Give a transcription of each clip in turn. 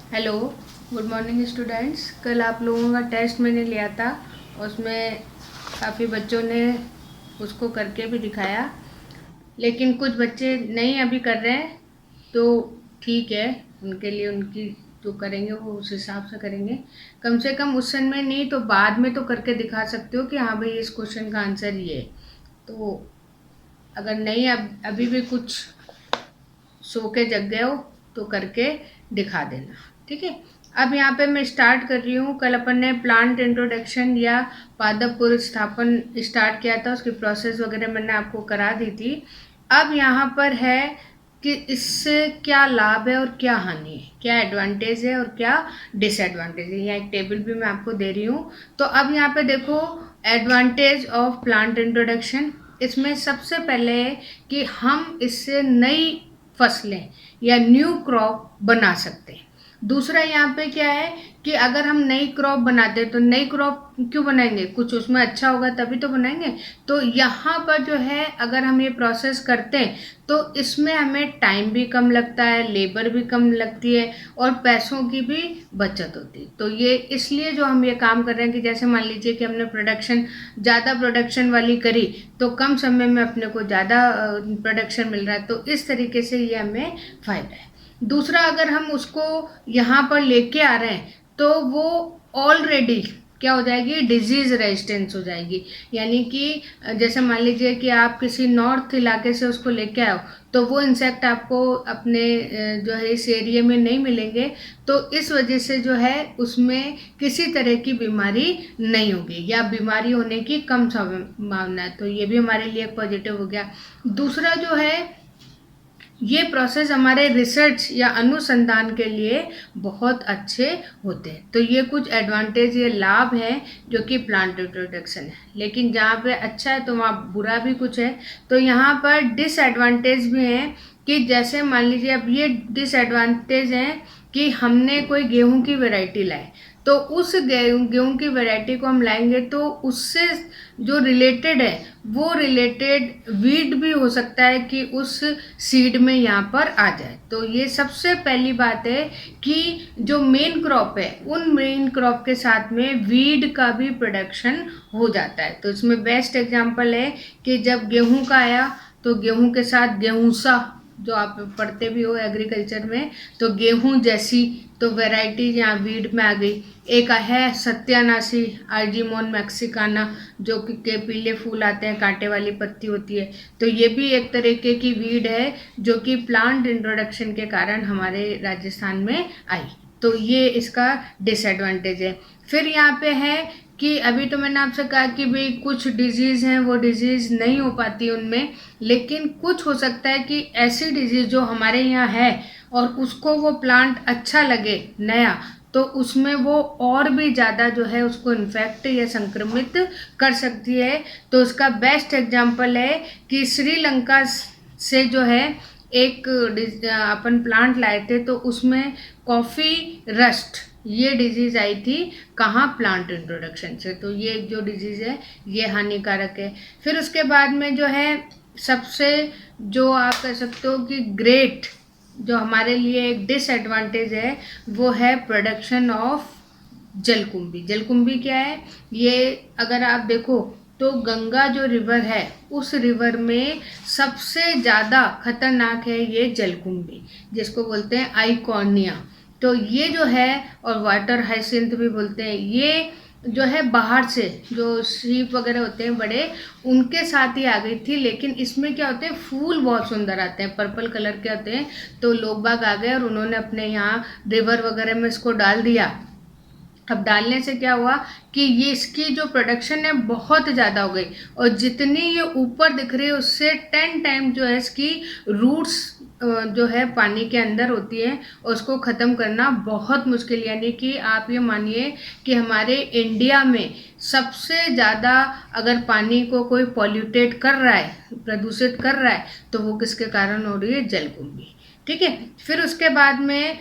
Hello, good morning students. कल आप लोगों का टेस्ट मैंने लिया था, उसमें काफ़ी बच्चों ने उसको करके भी दिखाया, लेकिन कुछ बच्चे नहीं अभी कर रहे हैं। तो ठीक है, उनके लिए उनकी जो करेंगे वो उस हिसाब से करेंगे। कम से कम उस समय नहीं तो बाद में तो करके दिखा सकते हो कि हाँ भाई इस क्वेश्चन का आंसर ये है। तो अगर नहीं अभी भी कुछ सो के जग गए हो तो करके दिखा देना, ठीक है। अब यहाँ पे मैं स्टार्ट कर रही हूँ। कल अपन ने प्लांट इंट्रोडक्शन या पादप पुनर्स्थापन स्टार्ट किया था, उसकी प्रोसेस वगैरह मैंने आपको करा दी थी। अब यहाँ पर है कि इससे क्या लाभ है और क्या हानि है, क्या एडवांटेज है और क्या डिसएडवांटेज है। यहाँ एक टेबल भी मैं आपको दे रही हूँ। तो अब यहाँ पे देखो, एडवांटेज ऑफ प्लांट इंट्रोडक्शन। इसमें सबसे पहले है कि हम इससे नई फसलें या न्यू क्रॉप बना सकते हैं। दूसरा यहाँ पे क्या है कि अगर हम नई क्रॉप बनाते हैं तो नई क्रॉप क्यों बनाएंगे, कुछ उसमें अच्छा होगा तभी तो बनाएंगे। तो यहाँ पर जो है अगर हम ये प्रोसेस करते हैं तो इसमें हमें टाइम भी कम लगता है, लेबर भी कम लगती है और पैसों की भी बचत होती है। तो ये इसलिए जो हम ये काम कर रहे हैं कि जैसे मान लीजिए कि हमने ज़्यादा प्रोडक्शन वाली करी तो कम समय में अपने को ज़्यादा प्रोडक्शन मिल रहा है, तो इस तरीके से ये हमें फ़ायदा है। दूसरा, अगर हम उसको यहाँ पर लेके आ रहे हैं तो वो ऑलरेडी क्या हो जाएगी, डिजीज रेजिस्टेंस हो जाएगी। यानी कि जैसे मान लीजिए कि आप किसी नॉर्थ इलाके से उसको लेके आओ तो वो इंसेक्ट आपको अपने जो है इस एरिया में नहीं मिलेंगे। तो इस वजह से जो है उसमें किसी तरह की बीमारी नहीं होगी या बीमारी होने की कम संभावना है। तो ये भी हमारे लिए एक पॉजिटिव हो गया। दूसरा जो है, ये प्रोसेस हमारे रिसर्च या अनुसंधान के लिए बहुत अच्छे होते हैं। तो ये कुछ एडवांटेज, ये लाभ हैं जो कि प्लांट इंट्रोडक्शन है। लेकिन जहाँ पे अच्छा है तो वहाँ बुरा भी कुछ है। तो यहाँ पर डिसएडवांटेज भी हैं कि जैसे मान लीजिए अब ये डिसएडवांटेज हैं कि हमने कोई गेहूं की वैरायटी लाए तो उस गेहूं की वैरायटी को हम लाएंगे तो उससे जो रिलेटेड है वो रिलेटेड वीड भी हो सकता है कि उस सीड में यहाँ पर आ जाए। तो ये सबसे पहली बात है कि जो मेन क्रॉप है उन मेन क्रॉप के साथ में वीड का भी प्रोडक्शन हो जाता है। तो इसमें बेस्ट एग्जांपल है कि जब गेहूं का आया तो गेहूं के साथ गेहूंसा, जो आप पढ़ते भी हो एग्रीकल्चर में, तो गेहूं जैसी तो वैरायटी यहाँ वीड में आ गई। एक है सत्यानाशी आर्जीमोन मैक्सिकाना, जो कि के पीले फूल आते हैं, कांटे वाली पत्ती होती है। तो ये भी एक तरीके की वीड है जो कि प्लांट इंट्रोडक्शन के कारण हमारे राजस्थान में आई। तो ये इसका डिसएडवांटेज है। फिर यहाँ पे है कि अभी तो मैंने आपसे कहा कि भाई कुछ डिजीज़ हैं वो डिजीज़ नहीं हो पाती उनमें, लेकिन कुछ हो सकता है कि ऐसी डिजीज़ जो हमारे यहाँ है और उसको वो प्लांट अच्छा लगे नया, तो उसमें वो और भी ज़्यादा जो है उसको इन्फेक्ट या संक्रमित कर सकती है। तो उसका बेस्ट एग्जाम्पल है कि श्रीलंका से जो है एक अपन प्लांट लाए थे तो उसमें कॉफ़ी रस्ट ये डिजीज़ आई थी। कहाँ, प्लांट इंट्रोडक्शन से। तो ये जो डिजीज़ है ये हानिकारक है। फिर उसके बाद में जो है सबसे, जो आप कह सकते हो कि ग्रेट, जो हमारे लिए एक डिसएडवांटेज है वो है प्रोडक्शन ऑफ जलकुंभी। जलकुंभी क्या है, ये अगर आप देखो तो गंगा जो रिवर है उस रिवर में सबसे ज़्यादा खतरनाक है ये जलकुंभी, जिसको बोलते हैं आइकॉर्निया। तो ये जो है, और वाटर हाइसिंथ भी बोलते हैं, ये जो है बाहर से जो शीप वगैरह होते हैं बड़े, उनके साथ ही आ गई थी। लेकिन इसमें क्या होते हैं, फूल बहुत सुंदर आते हैं, पर्पल कलर के आते हैं। तो लोग बाग आ गए और उन्होंने अपने यहाँ रिवर वगैरह में इसको डाल दिया। अब डालने से क्या हुआ कि ये इसकी जो प्रोडक्शन है बहुत ज़्यादा हो गई, और जितनी ये ऊपर दिख रही है उससे 10 टाइम जो है इसकी रूट्स जो है पानी के अंदर होती है, और उसको ख़त्म करना बहुत मुश्किल। यानी कि आप ये मानिए कि हमारे इंडिया में सबसे ज़्यादा अगर पानी को कोई पॉल्यूटेट कर रहा है, प्रदूषित कर रहा है, तो वो किसके कारण हो रही है, जलकुंभी। ठीक है। फिर उसके बाद में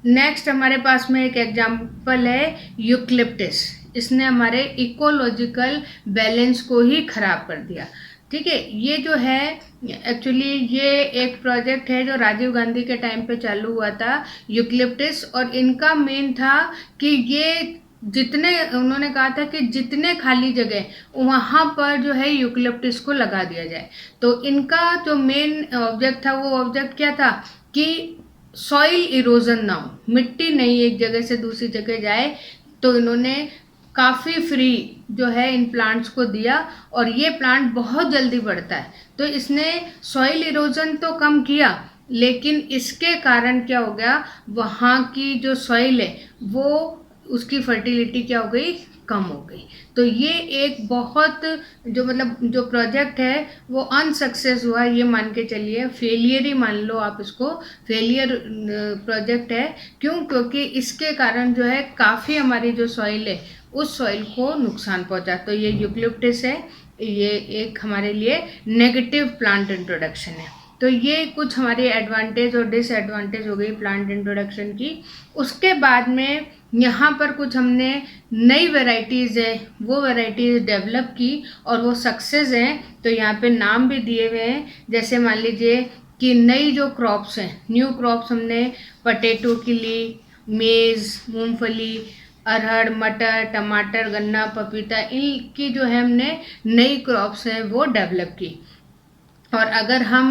नेक्स्ट हमारे पास में एक एग्जाम्पल है यूक्लिप्टस। इसने हमारे इकोलॉजिकल बैलेंस को ही खराब कर दिया। ठीक है। ये जो है एक्चुअली ये एक प्रोजेक्ट है जो राजीव गांधी के टाइम पे चालू हुआ था, यूकलिप्टस, और इनका मेन था कि ये जितने उन्होंने कहा था कि जितने खाली जगह वहाँ पर जो है यूकलिप्टस को लगा दिया जाए। तो इनका जो मेन ऑब्जेक्ट था, वो ऑब्जेक्ट क्या था कि सॉइल इरोजन ना हो, मिट्टी नहीं एक जगह से दूसरी जगह जाए। तो इन्होंने काफ़ी फ्री जो है इन प्लांट्स को दिया, और ये प्लांट बहुत जल्दी बढ़ता है। तो इसने सॉइल इरोजन तो कम किया, लेकिन इसके कारण क्या हो गया, वहाँ की जो सॉइल है वो उसकी फर्टिलिटी क्या हो गई, कम हो गई। तो ये एक बहुत जो मतलब जो प्रोजेक्ट है वो अनसक्सेस हुआ, ये मान के चलिए, फेलियर ही मान लो आप इसको, फेलियर प्रोजेक्ट है। क्यों? क्योंकि इसके कारण जो है काफ़ी हमारी जो सॉइल है उस सॉइल को नुकसान पहुंचा। तो ये यूकलिप्टस है, ये एक हमारे लिए नेगेटिव प्लांट इंट्रोडक्शन है। तो ये कुछ हमारी एडवांटेज और डिसएडवांटेज हो गई प्लांट इंट्रोडक्शन की। उसके बाद में यहाँ पर कुछ हमने नई वैरायटीज़ है वो वैरायटीज़ डेवलप की और वो सक्सेस हैं। तो यहाँ पे नाम भी दिए हुए हैं, जैसे मान लीजिए कि नई जो क्रॉप्स हैं, न्यू क्रॉप्स हमने पोटैटो की ली, मेज़, मूंगफली, अरहर, मटर, टमाटर, गन्ना, पपीता, इनकी जो है हमने नई क्रॉप्स हैं वो डेवलप की। और अगर हम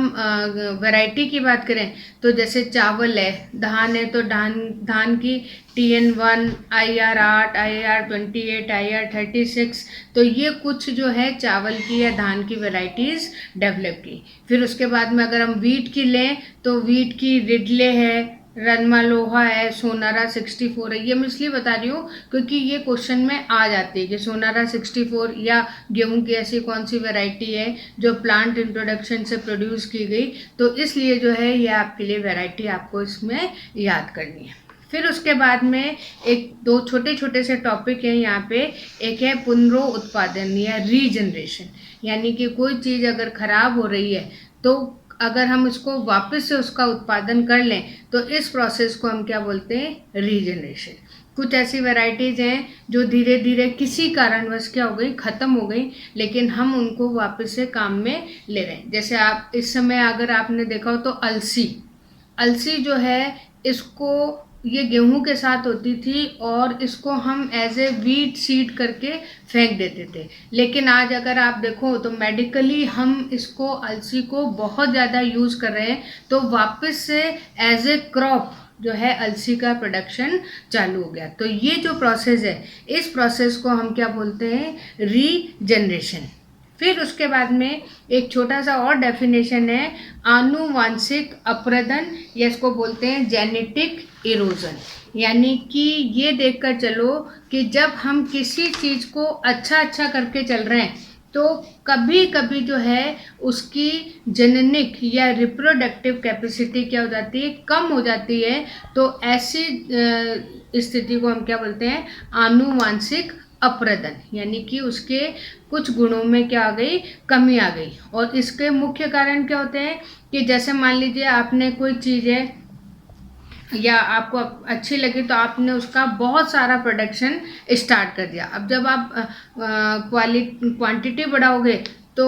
वैरायटी की बात करें तो जैसे चावल है, धान है, तो धान की TN1, IR8, IR28, IR36, तो ये कुछ जो है चावल की या धान की वैरायटीज़ डेवलप की। फिर उसके बाद में अगर हम वीट की लें तो वीट की रिडले है, रनमा लोहा है, सोनारा 64 है। ये मैं इसलिए बता रही हूँ क्योंकि ये क्वेश्चन में आ जाती है कि सोनारा 64 या गेहूं की ऐसी कौन सी वैरायटी है जो प्लांट इंट्रोडक्शन से प्रोड्यूस की गई। तो इसलिए जो है ये आपके लिए वैरायटी आपको इसमें याद करनी है। फिर उसके बाद में एक दो छोटे छोटे से टॉपिक हैं यहाँ पे। एक है पुनरुत्पादन या रीजनरेशन, यानी कि कोई चीज़ अगर खराब हो रही है तो अगर हम इसको वापस से उसका उत्पादन कर लें तो इस प्रोसेस को हम क्या बोलते हैं, रीजनरेशन। कुछ ऐसी वैरायटीज़ हैं जो धीरे धीरे किसी कारणवश क्या हो गई, ख़त्म हो गई, लेकिन हम उनको वापस से काम में ले रहे हैं। जैसे आप इस समय अगर आपने देखा हो तो अलसी जो है, इसको ये गेहूं के साथ होती थी और इसको हम एज ए वीट सीड करके फेंक देते थे। लेकिन आज अगर आप देखो तो मेडिकली हम इसको अलसी को बहुत ज़्यादा यूज़ कर रहे हैं, तो वापस से एज ए क्रॉप जो है अलसी का प्रोडक्शन चालू हो गया। तो ये जो प्रोसेस है, इस प्रोसेस को हम क्या बोलते हैं, रीजनरेशन। फिर उसके बाद में एक छोटा सा और डेफिनेशन है, आनुवांशिक अपरदन, या इसको बोलते हैं जेनेटिक इरोजन। यानी कि ये देखकर चलो कि जब हम किसी चीज़ को अच्छा करके चल रहे हैं तो कभी कभी जो है उसकी जेनेटिक या रिप्रोडक्टिव कैपेसिटी क्या हो जाती है, कम हो जाती है। तो ऐसी स्थिति को हम क्या बोलते हैं, आनुवांशिक अपरदन, यानी कि उसके कुछ गुणों में क्या आ गई, कमी आ गई। और इसके मुख्य कारण क्या होते हैं कि जैसे मान लीजिए आपने कोई चीज़ है या आपको अच्छी लगी तो आपने उसका बहुत सारा प्रोडक्शन स्टार्ट कर दिया। अब जब आप क्वांटिटी बढ़ाओगे तो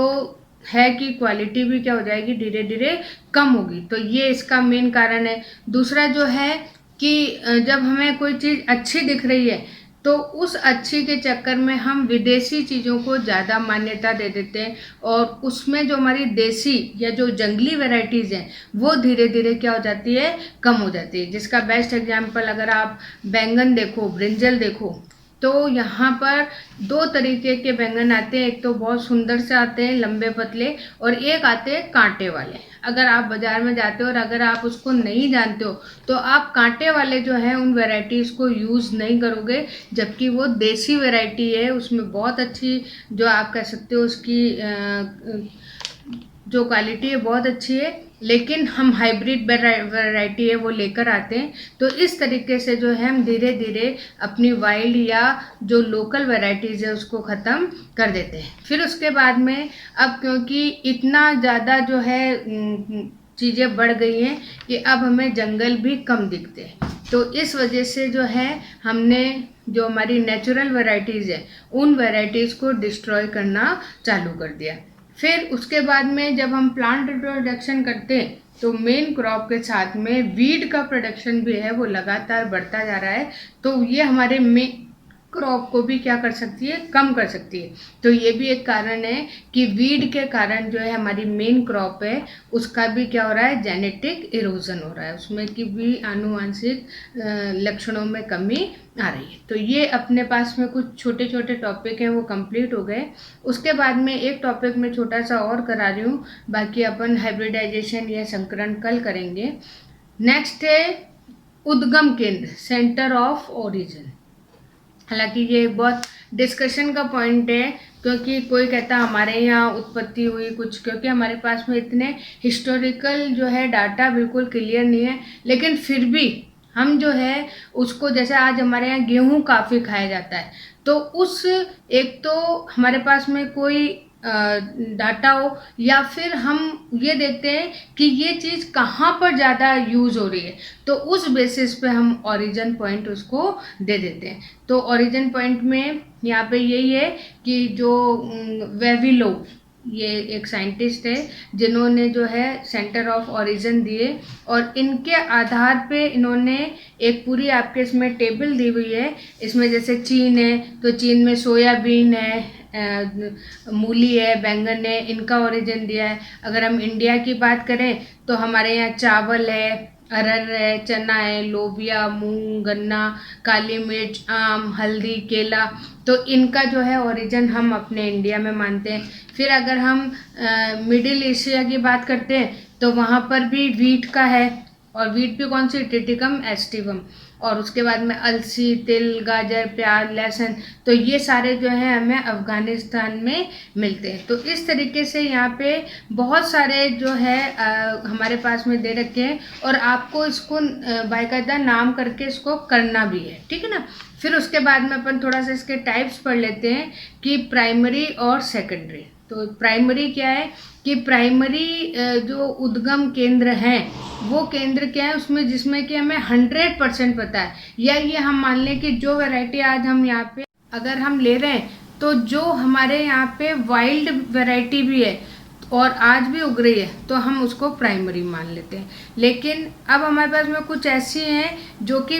है कि क्वालिटी भी क्या हो जाएगी, धीरे धीरे कम होगी। तो ये इसका मेन कारण है। दूसरा जो है कि जब हमें कोई चीज़ अच्छी दिख रही है तो उस अच्छी के चक्कर में हम विदेशी चीज़ों को ज़्यादा मान्यता दे देते हैं, और उसमें जो हमारी देसी या जो जंगली वैरायटीज़ हैं वो धीरे धीरे क्या हो जाती है, कम हो जाती है। जिसका बेस्ट एग्जांपल अगर आप बैंगन देखो, ब्रिंजल देखो, तो यहाँ पर दो तरीके के बैंगन आते हैं। एक तो बहुत सुंदर से आते हैं लंबे पतले, और एक आते हैं कांटे वाले। अगर आप बाज़ार में जाते हो और अगर आप उसको नहीं जानते हो तो आप कांटे वाले जो हैं उन वैरायटीज़ को यूज़ नहीं करोगे, जबकि वो देसी वैरायटी है, उसमें बहुत अच्छी जो आप कह सकते हो उसकी जो क्वालिटी है बहुत अच्छी है, लेकिन हम हाइब्रिड वैरायटी है वो लेकर आते हैं। तो इस तरीके से जो है हम धीरे धीरे अपनी वाइल्ड या जो लोकल वैरायटीज़ है उसको ख़त्म कर देते हैं। फिर उसके बाद में अब क्योंकि इतना ज़्यादा जो है चीज़ें बढ़ गई हैं कि अब हमें जंगल भी कम दिखते हैं, तो इस वजह से जो है हमने जो हमारी नेचुरल वैरायटीज़ है उन वैरायटीज़ को डिस्ट्रॉय करना चालू कर दिया। फिर उसके बाद में जब हम प्लांट प्रोडक्शन करते हैं तो मेन क्रॉप के साथ में वीड का प्रोडक्शन भी है वो लगातार बढ़ता जा रहा है, तो ये हमारे मेन क्रॉप को भी क्या कर सकती है, कम कर सकती है। तो ये भी एक कारण है कि वीड के कारण जो है हमारी मेन क्रॉप है उसका भी क्या हो रहा है, जेनेटिक इरोजन हो रहा है, उसमें की भी आनुवंशिक लक्षणों में कमी आ रही है। तो ये अपने पास में कुछ छोटे छोटे टॉपिक हैं वो कंप्लीट हो गए। उसके बाद में एक टॉपिक में छोटा सा और करा रही हूँ, बाकी अपन हाइब्रिडाइजेशन या संकरण कल करेंगे। नेक्स्ट है उद्गम केंद्र, सेंटर ऑफ ओरिजिन। हालांकि ये बहुत डिस्कशन का पॉइंट है, क्योंकि कोई कहता है हमारे यहाँ उत्पत्ति हुई कुछ, क्योंकि हमारे पास में इतने हिस्टोरिकल जो है डाटा बिल्कुल क्लियर नहीं है, लेकिन फिर भी हम जो है उसको, जैसे आज हमारे यहाँ गेहूँ काफ़ी खाया जाता है, तो उस एक तो हमारे पास में कोई डाटा हो, या फिर हम ये देखते हैं कि ये चीज़ कहाँ पर ज़्यादा यूज़ हो रही है, तो उस बेसिस पे हम ओरिजिन पॉइंट उसको दे देते हैं। तो ओरिजिन पॉइंट में यहाँ पे यही है कि जो वेविलो, ये एक साइंटिस्ट है जिन्होंने जो है सेंटर ऑफ ओरिजिन दिए, और इनके आधार पे इन्होंने एक पूरी आपके इसमें टेबल दी हुई है। इसमें जैसे चीन है तो चीन में सोयाबीन है, मूली है, बैंगन है, इनका ओरिजिन दिया है। अगर हम इंडिया की बात करें तो हमारे यहाँ चावल है, अरहर है, चना है, लोबिया, मूंग, गन्ना, काली मिर्च, आम, हल्दी, केला, तो इनका जो है ओरिजिन हम अपने इंडिया में मानते हैं। फिर अगर हम मिडिल एशिया की बात करते हैं तो वहाँ पर भी वीट का है, और वीट भी कौन सी, टिटिकम एस्टिवम, और उसके बाद में अलसी, तिल, गाजर, प्याज, लहसुन, तो ये सारे जो हैं हमें अफ़गानिस्तान में मिलते हैं। तो इस तरीके से यहाँ पे बहुत सारे जो है हमारे पास में दे रखे हैं, और आपको इसको बाकायदा नाम करके इसको करना भी है, ठीक है ना। फिर उसके बाद में अपन थोड़ा सा इसके टाइप्स पढ़ लेते हैं कि प्राइमरी और सेकेंडरी। तो प्राइमरी क्या है कि प्राइमरी जो उद्गम केंद्र हैं वो केंद्र क्या है उसमें, जिसमें कि हमें 100% पता है, या ये हम मान लें कि जो वैरायटी आज हम यहाँ पे अगर हम ले रहे हैं, तो जो हमारे यहाँ पे वाइल्ड वैरायटी भी है और आज भी उग रही है, तो हम उसको प्राइमरी मान लेते हैं। लेकिन अब हमारे पास में कुछ ऐसी हैं जो कि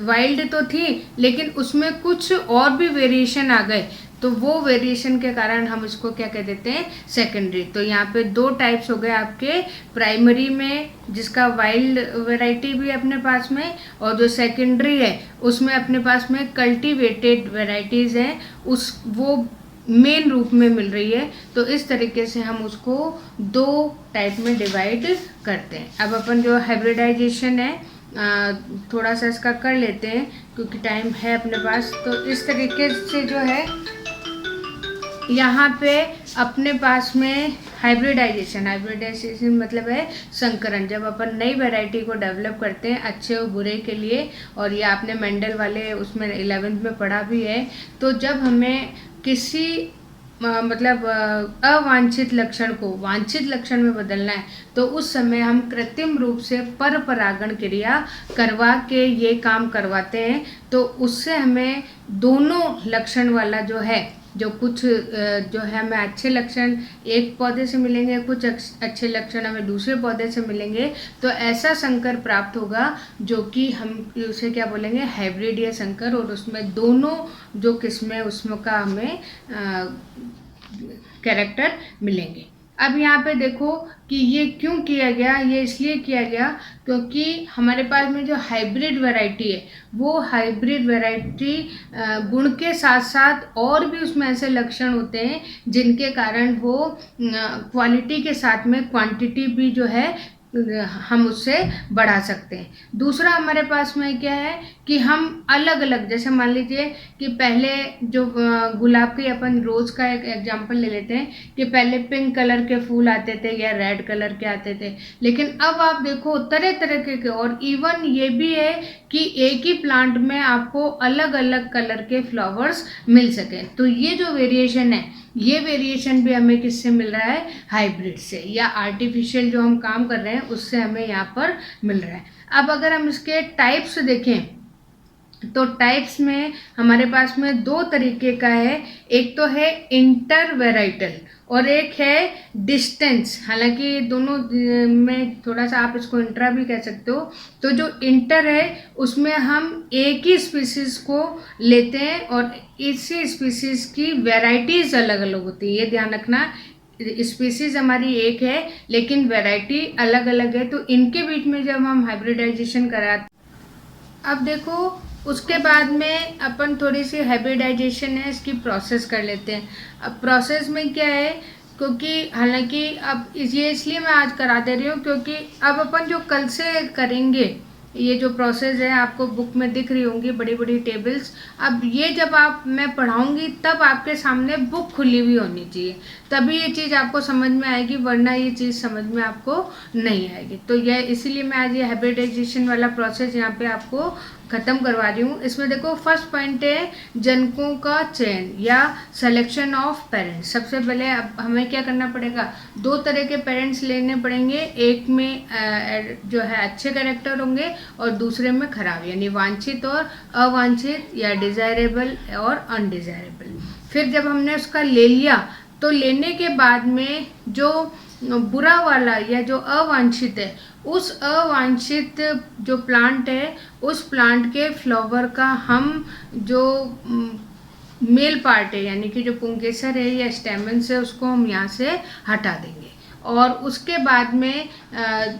वाइल्ड तो थी, लेकिन उसमें कुछ और भी वेरिएशन आ गए, तो वो वेरिएशन के कारण हम इसको क्या कह देते हैं, सेकेंडरी। तो यहाँ पे दो टाइप्स हो गए आपके प्राइमरी में, जिसका वाइल्ड वैरायटी भी है अपने पास में, और जो सेकेंडरी है उसमें अपने पास में कल्टीवेटेड वैरायटीज़ हैं, उस वो मेन रूप में मिल रही है। तो इस तरीके से हम उसको दो टाइप में डिवाइड करते हैं। अब अपन जो हाइब्रिडाइजेशन है थोड़ा सा इसका कर लेते हैं क्योंकि टाइम है अपने पास। तो इस तरीके से जो है यहाँ पे अपने पास में हाइब्रिडाइजेशन मतलब है संकरण। जब अपन नई वैरायटी को डेवलप करते हैं अच्छे और बुरे के लिए, और ये आपने मेंडल वाले उसमें 11th में पढ़ा भी है, तो जब हमें किसी मतलब अवांछित लक्षण को वांछित लक्षण में बदलना है, तो उस समय हम कृत्रिम रूप से पर परागण क्रिया करवा के ये काम करवाते हैं। तो उससे हमें दोनों लक्षण वाला जो है, जो कुछ जो है हमें अच्छे लक्षण एक पौधे से मिलेंगे, कुछ अच्छे लक्षण हमें दूसरे पौधे से मिलेंगे, तो ऐसा संकर प्राप्त होगा जो कि हम उसे क्या बोलेंगे, हाइब्रिड या संकर, और उसमें दोनों जो किस्में उसमें का हमें कैरेक्टर मिलेंगे। अब यहाँ पे देखो कि ये क्यों किया गया, ये इसलिए किया गया क्योंकि हमारे पास में जो हाइब्रिड वैरायटी है वो हाइब्रिड वैरायटी गुण के साथ साथ और भी उसमें ऐसे लक्षण होते हैं जिनके कारण वो क्वालिटी के साथ में क्वांटिटी भी जो है हम उससे बढ़ा सकते हैं। दूसरा हमारे पास में क्या है कि हम अलग अलग, जैसे मान लीजिए कि पहले जो गुलाब के अपन रोज़ का एक एग्जांपल ले लेते हैं कि पहले पिंक कलर के फूल आते थे या रेड कलर के आते थे, लेकिन अब आप देखो तरह तरह के, और इवन ये भी है कि एक ही प्लांट में आपको अलग अलग कलर के फ्लावर्स मिल सके। तो ये जो वेरिएशन है, ये वेरिएशन भी हमें किससे मिल रहा है, हाइब्रिड से, या आर्टिफिशियल जो हम काम कर रहे हैं उससे हमें यहाँ पर मिल रहा है। अब अगर हम इसके टाइप्स देखें तो टाइप्स में हमारे पास में दो तरीके का है, एक तो है इंटर वेराइटल और एक है डिस्टेंस। हालांकि दोनों में थोड़ा सा आप इसको इंट्रा भी कह सकते हो। तो जो इंटर है उसमें हम एक ही स्पीसीज को लेते हैं और इसी स्पीसीज की वैरायटीज अलग अलग होती है, ये ध्यान रखना। स्पीसीज हमारी एक है लेकिन वैरायटी अलग अलग है, तो इनके बीच में जब हम हाइब्रिडाइजेशन कराते, अब देखो उसके बाद में अपन थोड़ी सी हाइब्रिडाइजेशन है इसकी प्रोसेस कर लेते हैं। अब प्रोसेस में क्या है, क्योंकि हालांकि अब ये इसलिए मैं आज करा दे रही हूँ क्योंकि अब अपन जो कल से करेंगे, ये जो प्रोसेस है आपको बुक में दिख रही होंगी बड़ी बड़ी टेबल्स। अब ये जब आप मैं पढ़ाऊंगी तब आपके सामने बुक खुली हुई होनी चाहिए, तभी ये चीज़ आपको समझ में आएगी, वरना ये चीज़ समझ में आपको नहीं आएगी। तो यह इसीलिए मैं आज ये हाइब्रिडाइजेशन वाला प्रोसेस यहाँ पे आपको ख़त्म करवा रही हूँ। इसमें देखो फर्स्ट पॉइंट है जनकों का चयन या सिलेक्शन ऑफ पेरेंट्स। सबसे पहले अब हमें क्या करना पड़ेगा, दो तरह के पेरेंट्स लेने पड़ेंगे, एक में जो है अच्छे कैरेक्टर होंगे और दूसरे में खराब, यानी वांछित और अवांछित या डिजायरेबल और अनडिजायरेबल। फिर जब हमने उसका ले लिया तो लेने के बाद में जो बुरा वाला या जो अवांछित है, उस अवांछित जो प्लांट है उस प्लांट के फ्लावर का हम जो मेल पार्ट है यानी कि जो पुंकेसर है या स्टेमन्स है उसको हम यहाँ से हटा देंगे। और उसके बाद में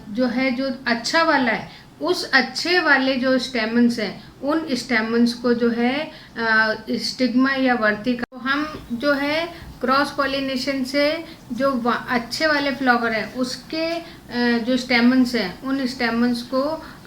जो है जो अच्छा वाला है, उस अच्छे वाले जो स्टेमन्स हैं उन स्टेमन्स को जो है स्टिग्मा या वर्तिका, तो हम जो है क्रॉस पॉलिनेशन से जो अच्छे वाले फ्लावर हैं उसके जो स्टेमन्स हैं उन स्टेमन्स को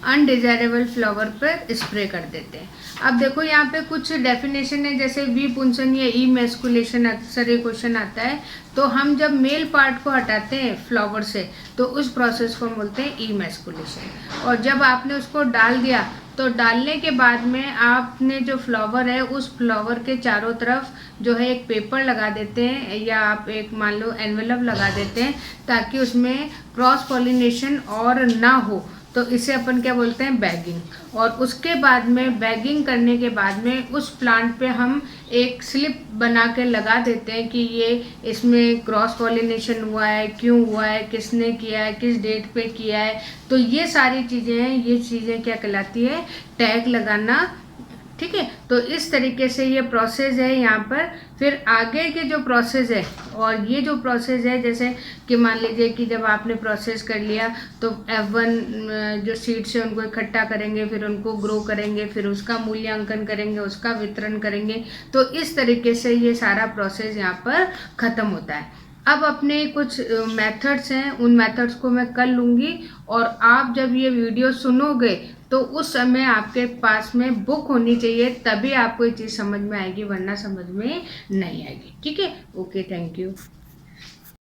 अनडिजायरेबल फ्लावर पर स्प्रे कर देते हैं। अब देखो यहाँ पे कुछ डेफिनेशन है, जैसे वी पुंसन या ई मैस्कुलेशन, अक्सर ये क्वेश्चन आता है। तो हम जब मेल पार्ट को हटाते हैं फ्लावर से तो उस प्रोसेस को हम बोलते हैं ई मैस्कुलेशन। और जब आपने उसको डाल दिया तो डालने के बाद में आपने जो फ्लावर है उस फ्लावर के चारों तरफ जो है एक पेपर लगा देते हैं या आप एक मान लो एनवेलप लगा देते हैं ताकि उसमें क्रॉस पॉलिनेशन और ना हो। तो इसे अपन क्या बोलते हैं, बैगिंग। और उसके बाद में बैगिंग करने के बाद में उस प्लांट पे हम एक स्लिप बना के लगा देते हैं कि ये इसमें क्रॉस पॉलिनेशन हुआ है, क्यों हुआ है, किसने किया है, किस डेट पे किया है। तो ये सारी चीज़ें हैं, ये चीज़ें क्या कहलाती है, टैग लगाना। ठीक है, तो इस तरीके से ये प्रोसेस है यहाँ पर। फिर आगे के जो प्रोसेस है, और ये जो प्रोसेस है जैसे कि मान लीजिए कि जब आपने प्रोसेस कर लिया तो F1 जो सीड्स है उनको इकट्ठा करेंगे, फिर उनको ग्रो करेंगे, फिर उसका मूल्यांकन करेंगे, उसका वितरण करेंगे। तो इस तरीके से ये सारा प्रोसेस यहाँ पर ख़त्म होता है। अब अपने कुछ मेथड्स हैं, उन मेथड्स को मैं कर लूँगी और आप जब ये वीडियो सुनोगे तो उस समय आपके पास में बुक होनी चाहिए, तभी आपको ये चीज़ समझ में आएगी, वरना समझ में नहीं आएगी। ठीक है, ओके, थैंक यू।